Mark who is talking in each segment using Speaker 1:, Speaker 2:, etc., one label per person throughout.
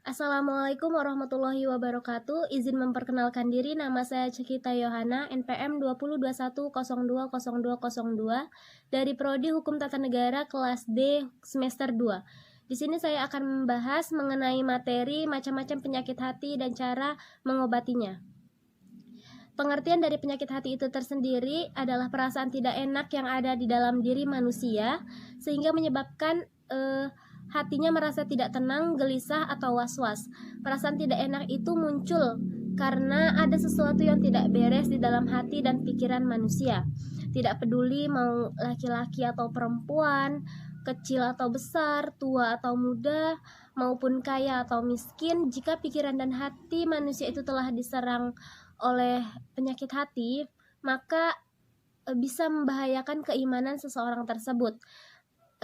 Speaker 1: Assalamualaikum warahmatullahi wabarakatuh. Izin memperkenalkan diri, nama saya Cekita Yohana, NPM 2021020202 dari Prodi Hukum Tata Negara kelas D semester 2. Di sini saya akan membahas mengenai materi macam-macam penyakit hati dan cara mengobatinya. Pengertian dari penyakit hati itu tersendiri adalah perasaan tidak enak yang ada di dalam diri manusia sehingga menyebabkan hatinya merasa tidak tenang, gelisah, atau was-was. Perasaan tidak enak itu muncul karena ada sesuatu yang tidak beres di dalam hati dan pikiran manusia. Tidak peduli mau laki-laki atau perempuan, kecil atau besar, tua atau muda, maupun kaya atau miskin, jika pikiran dan hati manusia itu telah diserang oleh penyakit hati, maka bisa membahayakan keimanan seseorang tersebut.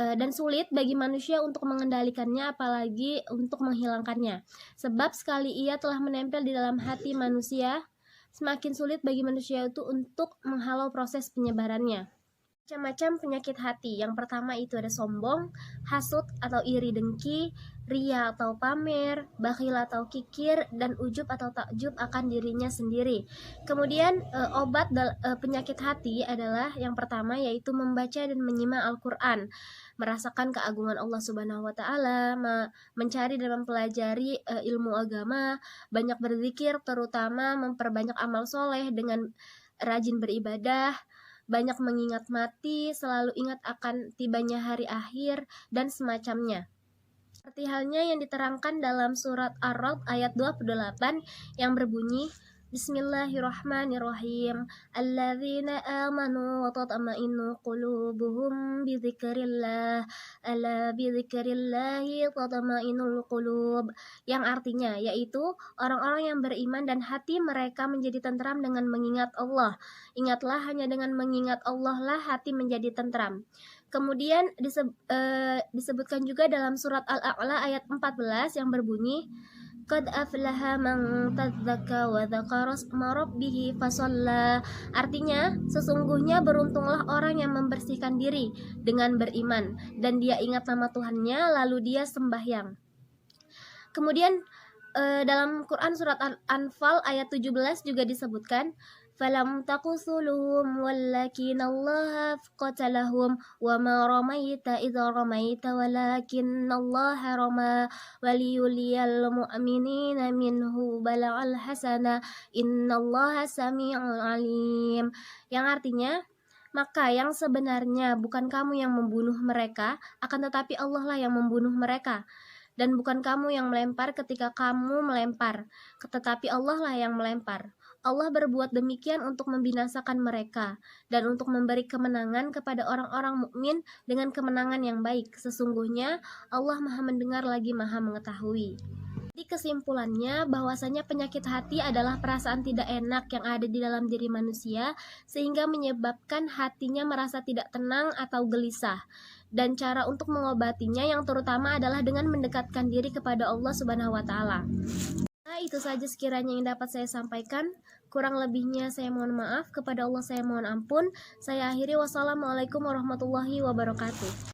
Speaker 1: Dan sulit bagi manusia untuk mengendalikannya, apalagi untuk menghilangkannya. Sebab sekali ia telah menempel di dalam hati manusia, semakin sulit bagi manusia itu untuk menghalau proses penyebarannya. Macam-macam penyakit hati. Yang pertama itu ada sombong, hasut atau iri dengki, ria atau pamer, bakhil atau kikir, dan ujub atau takjub akan dirinya sendiri. Kemudian obat penyakit hati adalah yang pertama yaitu membaca dan menyimak Al-Quran, merasakan keagungan Allah Subhanahu wa Ta'ala, mencari dan mempelajari ilmu agama, banyak berzikir, terutama memperbanyak amal soleh dengan rajin beribadah, banyak mengingat mati, selalu ingat akan tibanya hari akhir, dan semacamnya. Seperti halnya yang diterangkan dalam surat Ar-Ra'd ayat 28 yang berbunyi, Bismillahirrahmanirrahim. Alladzina amanu wa tatma'innu qulubuhum bidzikrillah. Ala bidzikrillahi tatma'innul qulub. Yang artinya yaitu orang-orang yang beriman dan hati mereka menjadi tentram dengan mengingat Allah. Ingatlah, hanya dengan mengingat Allah lah hati menjadi tentram. Kemudian disebutkan juga dalam surat Al-A'la ayat 14 yang berbunyi, Qad aflaha man tadzakka wa dzakara isma rabbih fasalla. Artinya, sesungguhnya beruntunglah orang yang membersihkan diri dengan beriman dan dia ingat nama Tuhannya lalu dia sembahyang. Kemudian dalam Quran surat Al-Anfal ayat 17 juga disebutkan, falam taqusuluhum walakinnallaha qatalahum wama ramaita idza ramaita walakinnallaha rama waliyuliyal mu'minina minhu bala'al hasana innallaha sami'un alim. Yang artinya, maka yang sebenarnya bukan kamu yang membunuh mereka, akan tetapi Allah lah yang membunuh mereka. Dan bukan kamu yang melempar ketika kamu melempar, tetapi Allah lah yang melempar. Allah berbuat demikian untuk membinasakan mereka dan untuk memberi kemenangan kepada orang-orang mukmin dengan kemenangan yang baik. Sesungguhnya Allah Maha mendengar lagi Maha mengetahui. Jadi kesimpulannya bahwasanya penyakit hati adalah perasaan tidak enak yang ada di dalam diri manusia sehingga menyebabkan hatinya merasa tidak tenang atau gelisah. Dan cara untuk mengobatinya yang terutama adalah dengan mendekatkan diri kepada Allah Subhanahu wa Ta'ala. Nah, itu saja sekiranya yang dapat saya sampaikan. Kurang lebihnya saya mohon maaf, kepada Allah saya mohon ampun. Saya akhiri, wassalamualaikum warahmatullahi wabarakatuh.